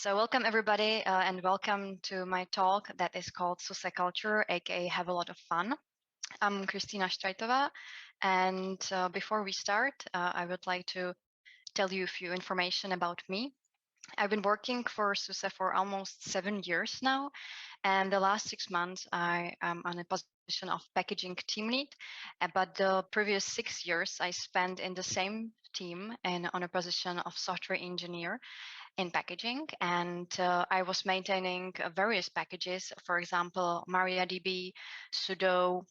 So welcome everybody and welcome to my talk that is called SUSE Culture, aka Have a Lot of Fun. I'm Kristýna Streitová, and before we start, I would like to tell you a few information about me. I've been working for SUSE for almost 7 years now, and the last 6 months I am on a position of packaging team lead, but the previous 6 years I spent in the same team and on a position of software engineer in packaging, and I was maintaining various packages, for example, MariaDB, sudo,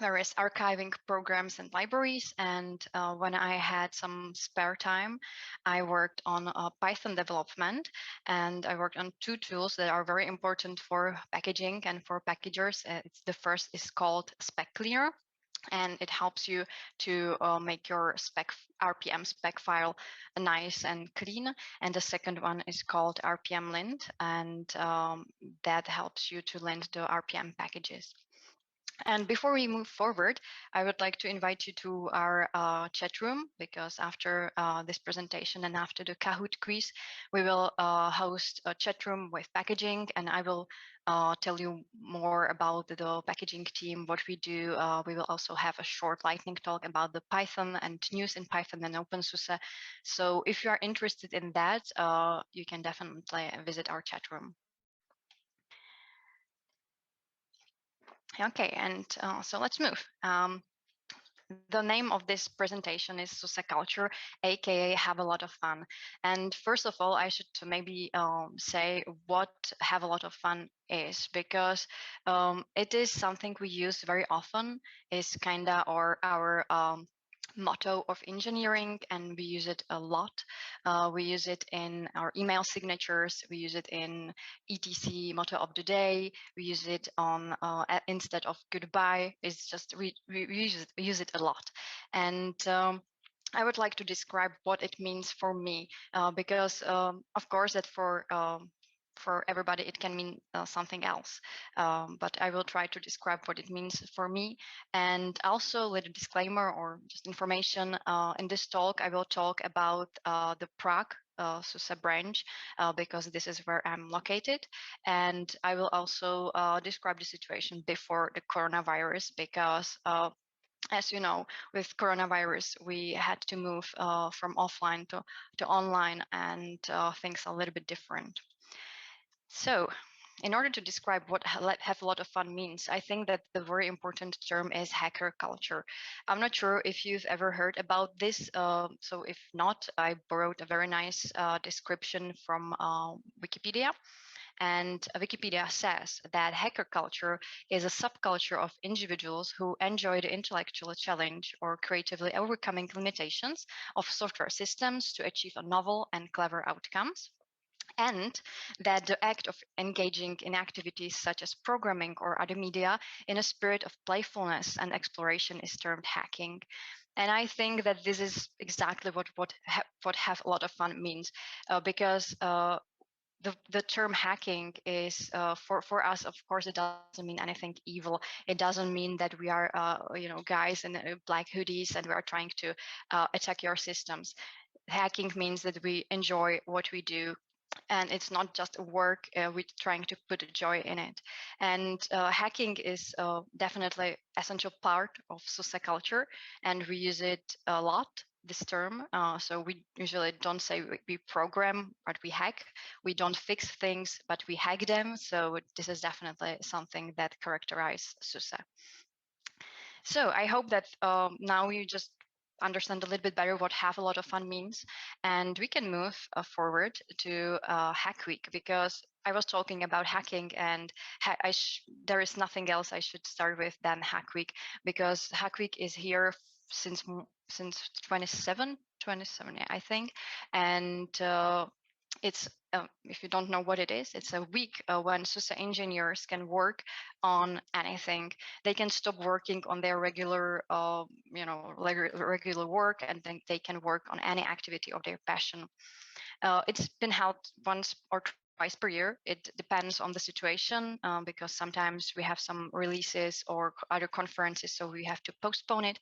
various archiving programs and libraries. And when I had some spare time, I worked on Python development, and I worked on two tools that are very important for packaging and for packagers. The first is called Spec Cleaner, and it helps you to make your RPM spec file nice and clean. And the second one is called RPM lint, and that helps you to lint the RPM packages. And before we move forward, I would like to invite you to our chat room, because after this presentation and after the Kahoot quiz, we will host a chat room with packaging, and I will tell you more about the packaging team, what we do. We will also have a short lightning talk about the Python and news in Python and OpenSUSE. So if you are interested in that, you can definitely visit our chat room. Okay, and so let's move. The name of this presentation is SUSE Culture, aka Have a Lot of Fun. And first of all, I should maybe say what Have a Lot of Fun is, because it is something we use very often. It's kinda our motto of engineering, and we use it a lot. We use it in our email signatures. We use it in etc motto of the day. We use it on instead of goodbye. It's just we use it a lot. And I would like to describe what it means for me, because of course that for everybody it can mean something else, but I will try to describe what it means for me. And also, with a disclaimer or just information, in this talk I will talk about the Prague SUSE branch, because this is where I'm located. And I will also describe the situation before the coronavirus, because as you know, with coronavirus, we had to move from offline to online, and things are a little bit different. So, in order to describe what have a lot of fun means, I think that the very important term is hacker culture. I'm not sure if you've ever heard about this. So if not, I borrowed a very nice description from Wikipedia. And Wikipedia says that hacker culture is a subculture of individuals who enjoy the intellectual challenge or creatively overcoming limitations of software systems to achieve a novel and clever outcomes, and that the act of engaging in activities such as programming or other media in a spirit of playfulness and exploration is termed hacking. And I think that this is exactly what have a lot of fun means, because the term hacking is for us, of course, it doesn't mean anything evil. It doesn't mean that we are guys in black hoodies and we are trying to attack your systems. Hacking means that we enjoy what we do, and it's not just a work. We're trying to put a joy in it. And hacking is definitely essential part of SUSE culture, and we use it a lot, this term. So we usually don't say we program, but we hack. We don't fix things, but we hack them. So this is definitely something that characterizes SUSE. So I hope that now you just understand a little bit better what have a lot of fun means, and we can move forward to Hack Week, because I was talking about hacking, and there is nothing else I should start with than Hack Week, because Hack Week is here since 27, yeah, I think. And it's if you don't know what it is, it's a week when SUSE engineers can work on anything. They can stop working on their regular regular work, and then they can work on any activity of their passion. It's been held once or twice per year. It depends on the situation because sometimes we have some releases or other conferences, so we have to postpone it.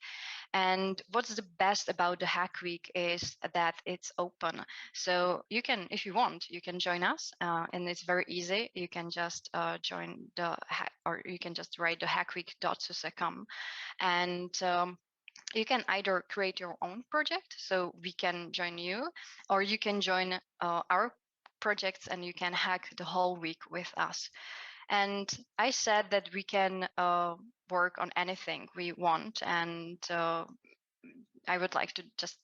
And what's the best about the Hack Week is that it's open. So you can, if you want, you can join us, and it's very easy. You can just join the or you can just write the hackweek.suse.com, and you can either create your own project, so we can join you, or you can join our projects and you can hack the whole week with us. And I said that we can work on anything we want, and I would like to just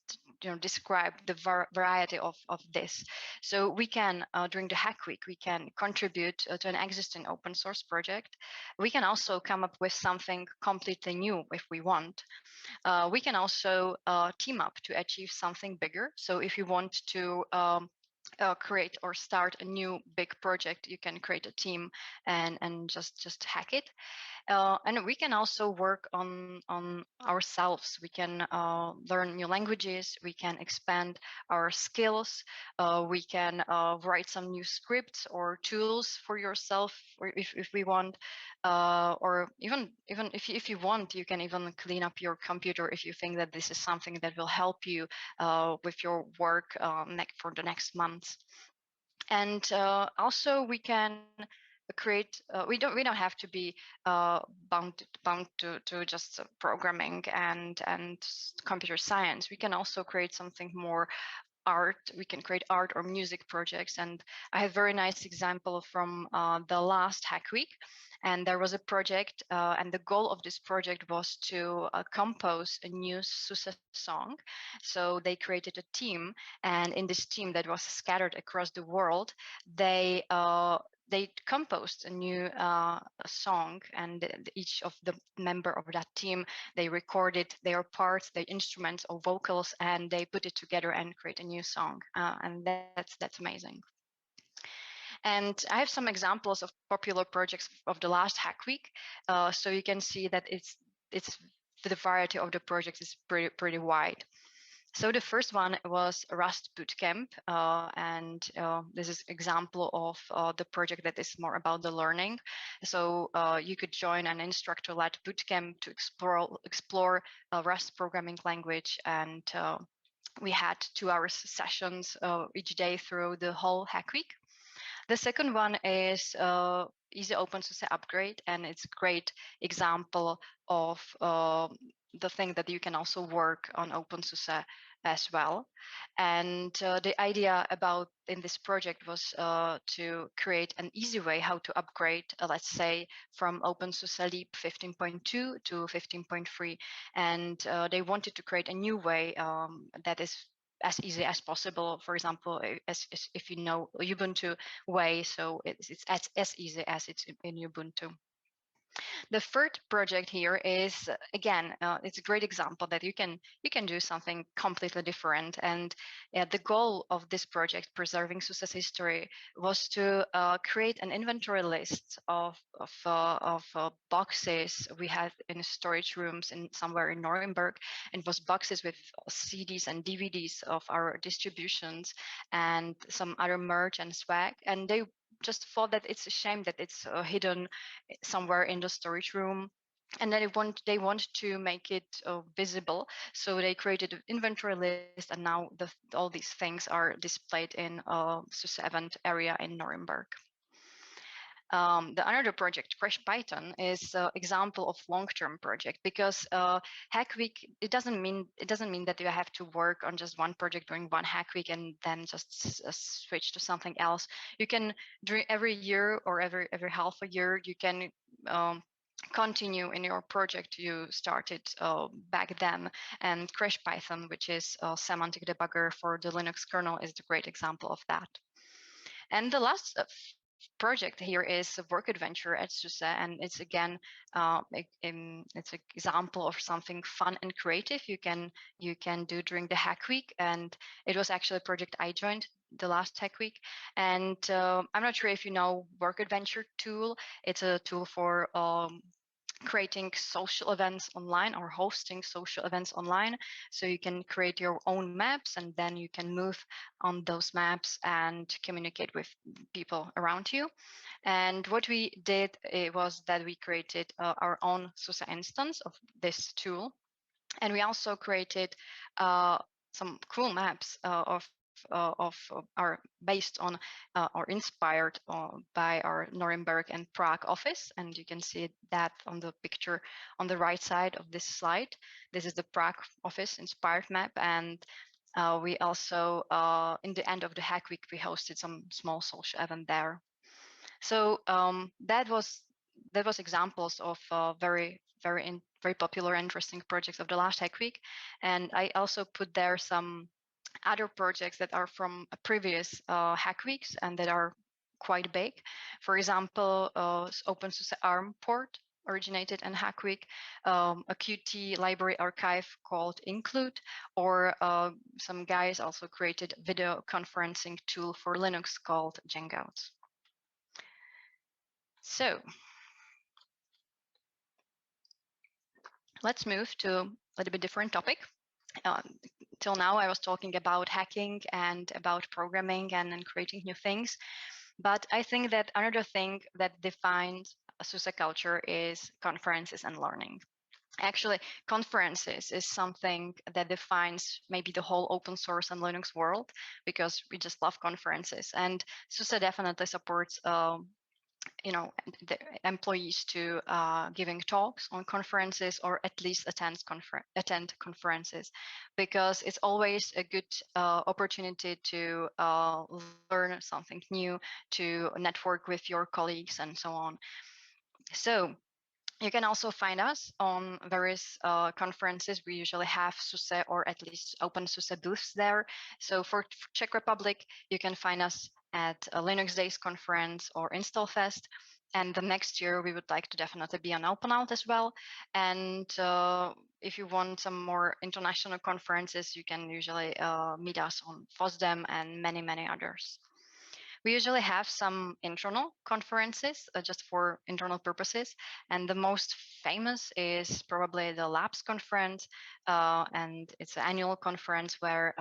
describe the variety of this. So we can during the Hack Week we can contribute to an existing open source project. We can also come up with something completely new if we want. We can also team up to achieve something bigger. So if you want to create or start a new big project, you can create a team and just hack it. And we can also work on ourselves. We can learn new languages. We can expand our skills. We can write some new scripts or tools for yourself, or if we want. Or even if you want, you can even clean up your computer if you think that this is something that will help you with your work for the next months. And also we can create we don't have to be bound to just programming and computer science. We can also create something more art. We can create art or music projects, and I have very nice example from the last Hack Week. And there was a project, and the goal of this project was to compose a new SUSE song. So they created a team, and in this team that was scattered across the world, they composed a new song, and each of the member of that team, they recorded their parts, their instruments or vocals, and they put it together and create a new song. And that's amazing. And I have some examples of popular projects of the last Hack Week, so you can see that it's the variety of the projects is pretty wide. So the first one was Rust Bootcamp, and this is example of the project that is more about the learning. So you could join an instructor-led bootcamp to explore Rust programming language, and we had 2 hours sessions each day through the whole Hack Week. The second one is Easy Open SUSE Upgrade, and it's a great example of the thing that you can also work on OpenSUSE as well. And the idea about in this project was to create an easy way how to upgrade, let's say, from OpenSUSE Leap 15.2 to 15.3. And they wanted to create a new way that is as easy as possible. For example, as if you know Ubuntu way, so it's as easy as it's in Ubuntu. The third project here is again, it's a great example that you can do something completely different. And the goal of this project, Preserving SUSE's History, was to create an inventory list of boxes we had in storage rooms in somewhere in Nuremberg. And it was boxes with CDs and DVDs of our distributions and some other merch and swag. And they just thought that it's a shame that it's hidden somewhere in the storage room, and then they want to make it visible. So they created an inventory list, and now all these things are displayed in SUSE event area in Nuremberg. The another project, Crash Python, is an example of long-term project, because Hack Week, it doesn't mean that you have to work on just one project during one Hack Week and then just switch to something else. You can, during every year or every half a year, you can continue in your project you started back then. And Crash Python, which is a semantic debugger for the Linux kernel, is a great example of that. And the last project here is a work adventure at SUSE, and it's again it's an example of something fun and creative you can do during the Hack Week. And it was actually a project I joined the last Hack Week. And I'm not sure if you know Work Adventure tool. It's a tool for creating social events online or hosting social events online. So you can create your own maps and then you can move on those maps and communicate with people around you. And what we did was that we created our own SUSE instance of this tool. And we also created some cool maps are based on or inspired by our Nuremberg and Prague office, and you can see that on the picture on the right side of this slide. This is the Prague office inspired map, and we also in the end of the hack week we hosted some small social event there. So that was examples of very popular, interesting projects of the last Hack Week, and I also put there some other projects that are from previous Hack Weeks and that are quite big. For example, OpenSUSE ARM port originated in Hack Week, a Qt library archive called Include, or some guys also created video conferencing tool for Linux called Jangouts. So let's move to a little bit different topic. Till now, I was talking about hacking and about programming and creating new things. But I think that another thing that defines a SUSE culture is conferences and learning. Actually, conferences is something that defines maybe the whole open source and Linux world, because we just love conferences. And SUSE definitely supports the employees to giving talks on conferences or at least attend conferences, because it's always a good opportunity to learn something new, to network with your colleagues and so on. So you can also find us on various conferences. We usually have SUSE or at least open SUSE booths there. So for Czech Republic, you can find us at a Linux Days conference or InstallFest. And the next year, we would like to definitely be on OpenOut as well. And if you want some more international conferences, you can usually meet us on FOSDEM and many, many others. We usually have some internal conferences just for internal purposes. And the most famous is probably the Labs conference. And it's an annual conference where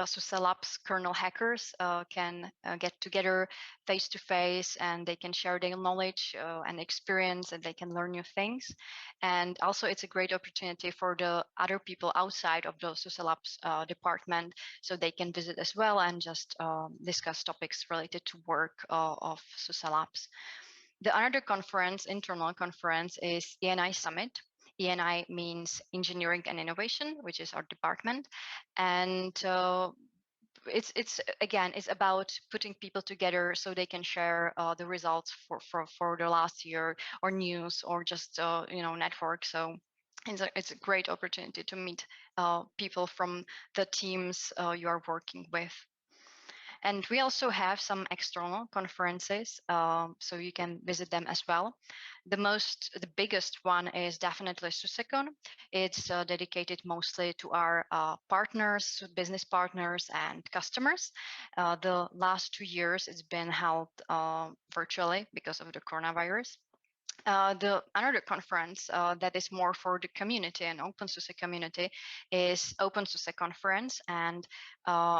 SUSE Labs kernel hackers can get together face to face, and they can share their knowledge and experience, and they can learn new things. And also, it's a great opportunity for the other people outside of the SUSE Labs department, so they can visit as well and just discuss topics related to work of SUSE Labs. The another conference, internal conference, is ENI Summit. ENI means Engineering and Innovation, which is our department, and it's again, it's about putting people together so they can share the results for the last year, or news, or just network. So it's a great opportunity to meet people from the teams you are working with. And we also have some external conferences, so you can visit them as well. The biggest one is definitely SUSECon. It's dedicated mostly to our partners, business partners, and customers. The last 2 years, it's been held virtually because of the coronavirus. The another conference that is more for the community and OpenSUSE community is OpenSUSE conference, and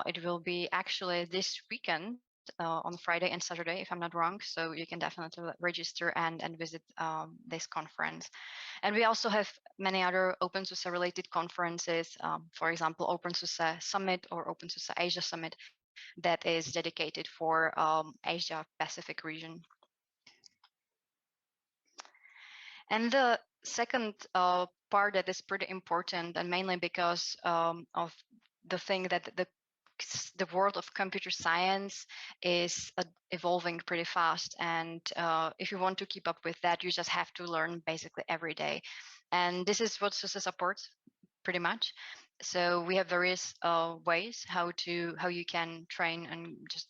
it will be actually this weekend on Friday and Saturday, if I'm not wrong. So you can definitely register and visit this conference. And we also have many other OpenSUSE related conferences, for example, OpenSUSE Summit or OpenSUSE Asia Summit, that is dedicated for Asia Pacific region. And the second part that is pretty important, and mainly because of the thing that the world of computer science is evolving pretty fast. And if you want to keep up with that, you just have to learn basically every day. And this is what SUSE supports pretty much. So we have various ways how you can train and just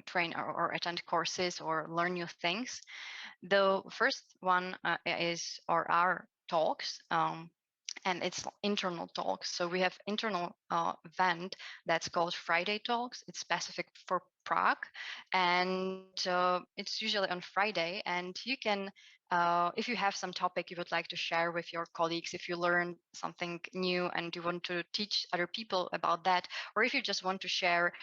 train or attend courses or learn new things. The first one is our talks, and it's internal talks. So we have internal event that's called Friday Talks. It's specific for Prague, and it's usually on Friday. And you can if you have some topic you would like to share with your colleagues, if you learn something new and you want to teach other people about that, or if you just want to share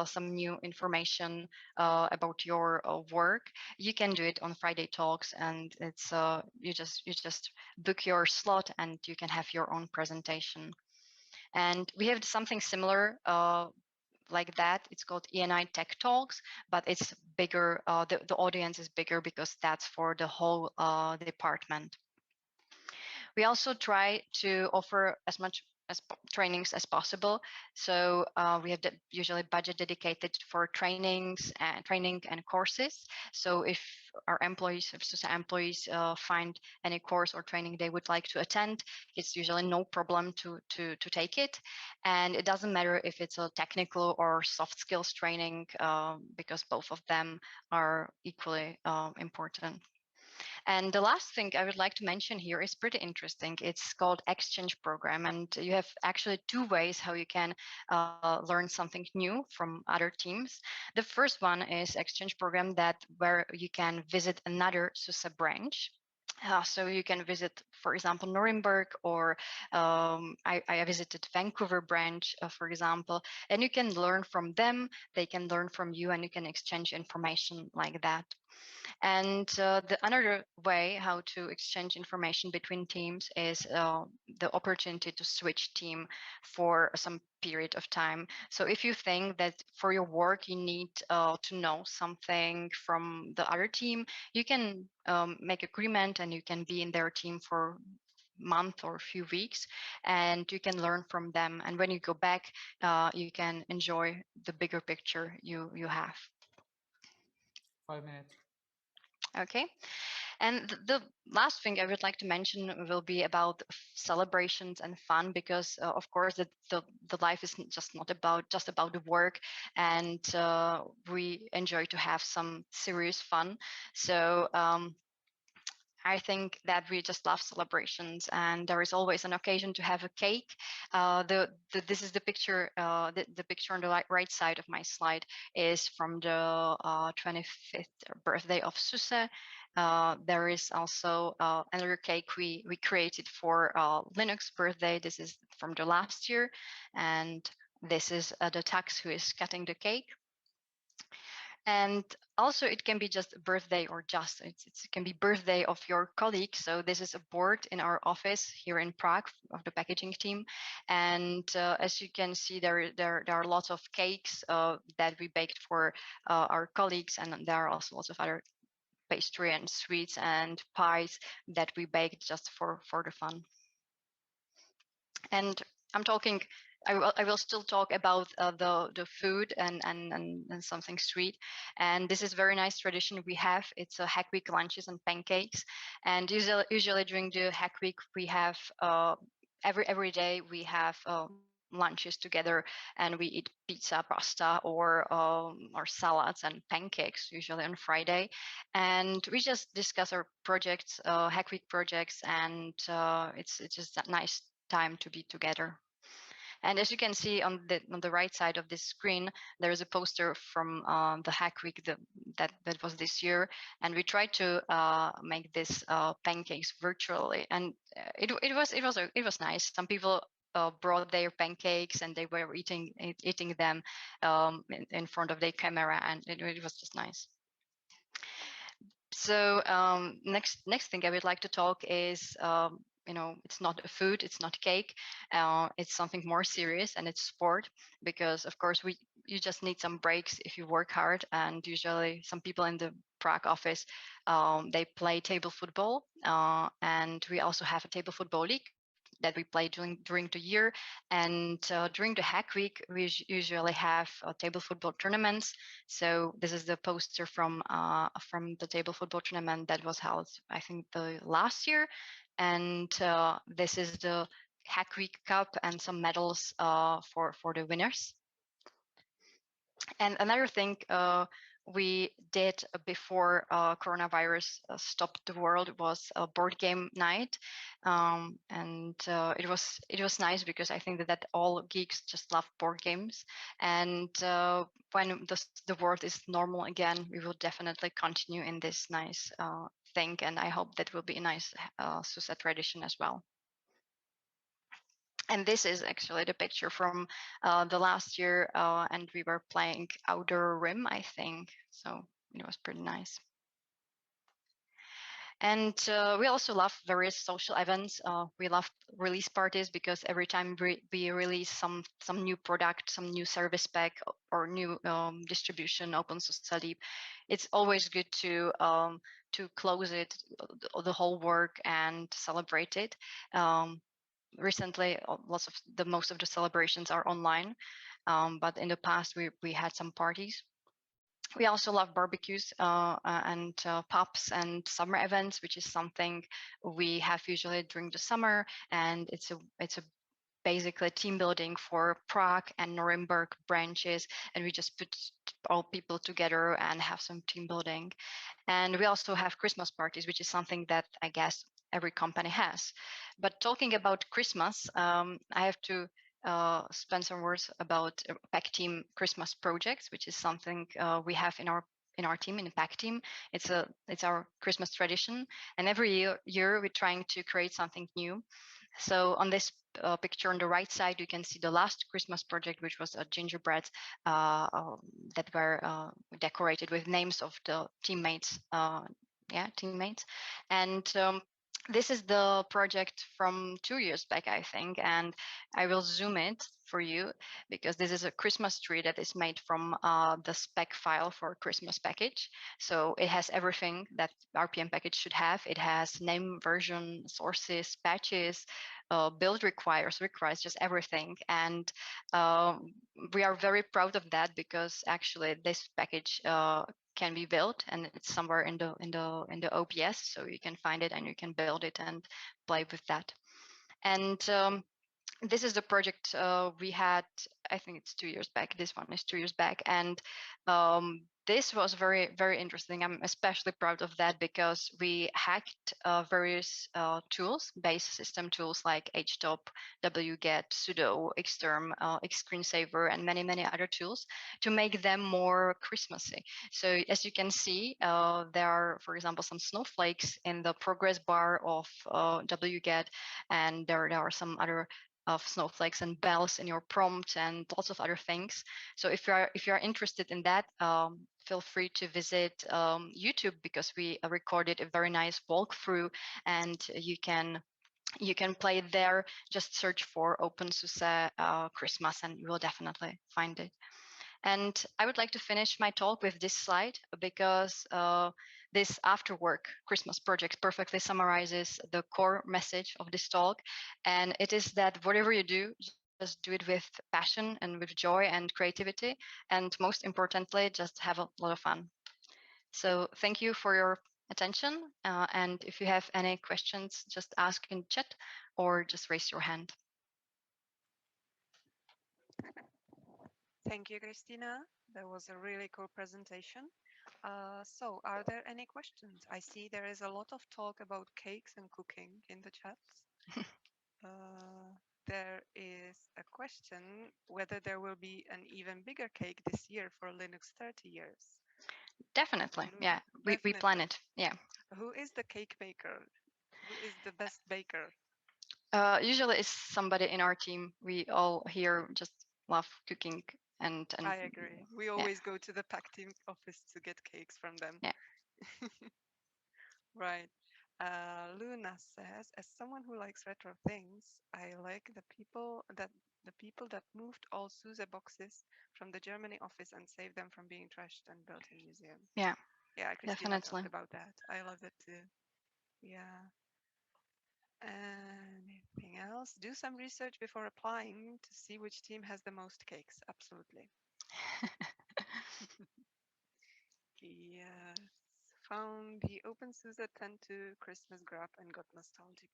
some new information about your work, you can do it on Friday Talks, and it's you just book your slot and you can have your own presentation. And we have something similar like that. It's called ENI Tech Talks, but it's bigger. The audience is bigger because that's for the whole department. We also try to offer as much as trainings as possible. So we have usually budget dedicated for training and courses. So if our employees, if SUSE employees find any course or training they would like to attend, it's usually no problem to take it. And it doesn't matter if it's a technical or soft skills training, because both of them are equally important. And the last thing I would like to mention here is pretty interesting. It's called exchange program, and you have actually two ways how you can learn something new from other teams. The first one is exchange program where you can visit another SUSE branch. So you can visit, for example, Nuremberg, or I visited Vancouver branch, for example, and you can learn from them. They can learn from you, and you can exchange information like that. And the another way how to exchange information between teams is the opportunity to switch team for some period of time. So if you think that for your work you need to know something from the other team, you can make agreement and you can be in their team for month or a few weeks, and you can learn from them. And when you go back, you can enjoy the bigger picture you have. 5 minutes. Okay. And the last thing I would like to mention will be about celebrations and fun, because of course the life is just not about the work, and we enjoy to have some serious fun. So I think that we just love celebrations, and there is always an occasion to have a cake. This is the picture. The picture on the right side of my slide is from the 25th birthday of SUSE. There is also another cake we created for Linux birthday. This is from the last year, and this is the tax who is cutting the cake. And also it can be just a birthday, or just it can be birthday of your colleague. So this is a board in our office here in Prague of the packaging team, and as you can see, there are lots of cakes that we baked for our colleagues, and there are also lots of other pastry and sweets and pies that we baked just for the fun. And I'm talking. I will still talk about the food and something sweet. And this is very nice tradition we have. It's a Hack Week lunches and pancakes. And usually during the Hack Week we have every day we have lunches together, and we eat pizza, pasta, or salads and pancakes usually on Friday. And we just discuss our projects, Hack Week projects, and it's just a nice time to be together. And as you can see on the right side of this screen, there is a poster from the Hack Week that was this year, and we tried to make this pancakes virtually, and it was nice. Some people brought their pancakes and they were eating them in front of their camera, and it was just nice. So next thing I would like to talk is it's not a food, it's not cake, it's something more serious, and it's sport. Because of course you just need some breaks if you work hard, and usually some people in the Prague office they play table football, and we also have a table football league that we play during the year. And during the Hack Week we usually have table football tournaments. So this is the poster from the table football tournament that was held, I think, the last year. And this is the Hack Week Cup and some medals for the winners. And another thing we did before coronavirus stopped the world was a board game night, and it was nice, because I think that all geeks just love board games. And when the world is normal again, we will definitely continue in this nice thing, and I hope that will be a nice SUSE tradition as well. And this is actually the picture from the last year, and we were playing outdoor rim, I think. So it was pretty nice. And we also love various social events. We love release parties because every time we release some new product, some new service pack, or new distribution, open source deep, it's always good to close it, the whole work, and celebrate it. Recently, most of the celebrations are online, but in the past we had some parties. We also love barbecues and pubs and summer events, which is something we have usually during the summer, and it's a basically team building for Prague and Nuremberg branches, and we just put all people together and have some team building. And we also have Christmas parties, which is something that I guess every company has. But talking about Christmas, I have to spend some words about PAC team Christmas projects, which is something we have in our team, in the PAC team. It's our Christmas tradition, and every year we're trying to create something new. So on this picture on the right side, you can see the last Christmas project, which was a gingerbread that were decorated with names of the teammates. Teammates. And this is the project from 2 years back, I think, and I will zoom it for you because this is a Christmas tree that is made from the spec file for Christmas package. So it has everything that RPM package should have. It has name, version, sources, patches, build requires just everything. And we are very proud of that because actually this package can be built, and it's somewhere in the OPS, so you can find it and you can build it and play with that. And this is the project we had, I think it's 2 years back. This one is 2 years back. And this was very, very interesting. I'm especially proud of that because we hacked various tools, base system tools like htop, wget, sudo, xterm, xscreensaver, and many, many other tools to make them more Christmassy. So as you can see, there are, for example, some snowflakes in the progress bar of wget, and there are some other of snowflakes and bells in your prompt and lots of other things. So if you are interested in that, feel free to visit YouTube because we recorded a very nice walkthrough, and you can play it there. Just search for OpenSUSE Christmas and you will definitely find it. And I would like to finish my talk with this slide because this after work Christmas project perfectly summarizes the core message of this talk. And it is that whatever you do, just do it with passion and with joy and creativity. And most importantly, just have a lot of fun. So thank you for your attention. And if you have any questions, just ask in chat or just raise your hand. Thank you, Kristýna. That was a really cool presentation. So, are there any questions? I see there is a lot of talk about cakes and cooking in the chats. There is a question whether there will be an even bigger cake this year for Linux 30 years. Definitely, yeah. We plan it, yeah. Who is the cake maker? Who is the best baker? Usually it's somebody in our team. We all here just love cooking and I agree. We always go to the PAC team office to get cakes from them. Yeah. Right. Luna says, as someone who likes retro things, I like the people that moved all SUSE boxes from the Germany office and saved them from being trashed and built in museums. Yeah. Yeah, Kristýna Definitely. talked about that. I love it too. Yeah. Anything else? Do some research before applying to see which team has the most cakes. Absolutely. Yes. Found the OpenSUSE 10.2 Christmas grab and got nostalgic.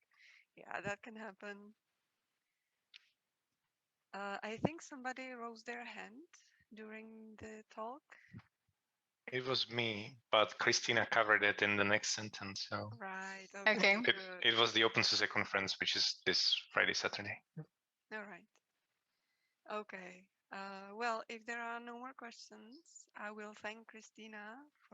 Yeah, that can happen. I think somebody rose their hand during the talk. It was me, but Kristýna covered it in the next sentence. So Right. Okay. It was the OpenSUSE conference, which is this Friday, Saturday. All right. Okay. Well, if there are no more questions, I will thank Kristýna for